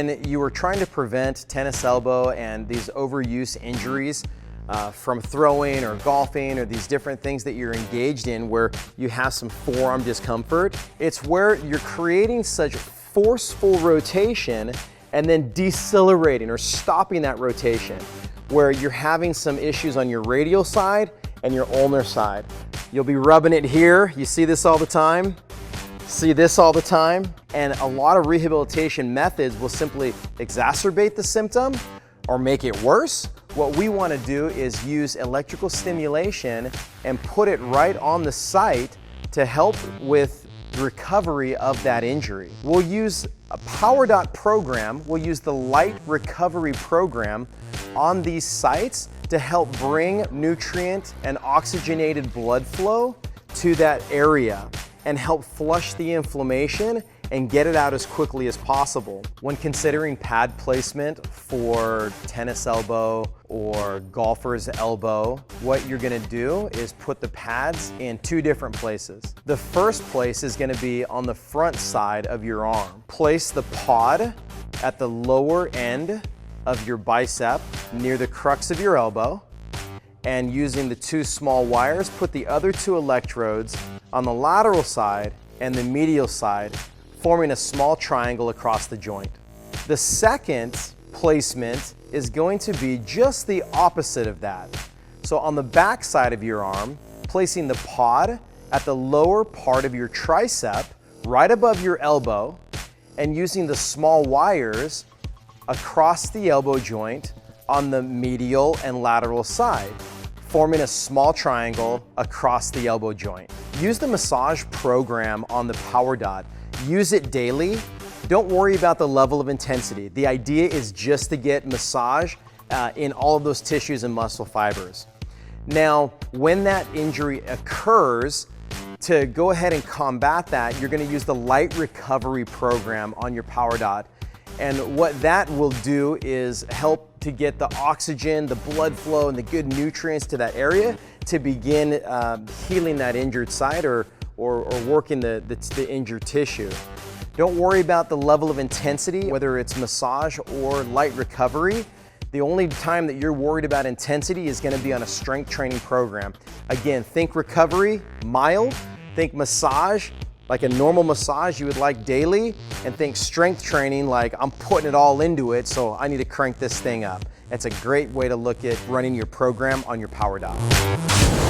When you are trying to prevent tennis elbow and these overuse injuries from throwing or golfing or these different things that you're engaged in where you have some forearm discomfort, it's where you're creating such forceful rotation and then decelerating or stopping that rotation, where you're having some issues on your radial side and your ulnar side. You'll be rubbing it here. You see this all the time. See this all the time. And a lot of rehabilitation methods will simply exacerbate the symptom or make it worse. What we want to do is use electrical stimulation and put it right on the site to help with the recovery of that injury. We'll use a PowerDot program. We'll use the light recovery program on these sites to help bring nutrient and oxygenated blood flow to that area and help flush the inflammation and get it out as quickly as possible. When considering pad placement for tennis elbow or golfer's elbow, what you're gonna do is put the pads in two different places. The first place is gonna be on the front side of your arm. Place the pod at the lower end of your bicep near the crux of your elbow, and using the two small wires, put the other two electrodes on the lateral side and the medial side, forming a small triangle across the joint. The second placement is going to be just the opposite of that. So on the back side of your arm, placing the pod at the lower part of your tricep, right above your elbow, and using the small wires across the elbow joint on the medial and lateral side, forming a small triangle across the elbow joint. Use the massage program on the PowerDot. Use it daily. Don't worry about the level of intensity. The idea is just to get massage in all of those tissues and muscle fibers. Now, when that injury occurs, to go ahead and combat that, you're gonna use the light recovery program on your PowerDot. And what that will do is help to get the oxygen, the blood flow, and the good nutrients to that area to begin healing that injured site or working the injured tissue. Don't worry about the level of intensity, whether it's massage or light recovery. The only time that you're worried about intensity is gonna be on a strength training program. Again, think recovery, mild, think massage, like a normal massage you would like daily, and think strength training like I'm putting it all into it, so I need to crank this thing up. It's a great way to look at running your program on your PowerDot.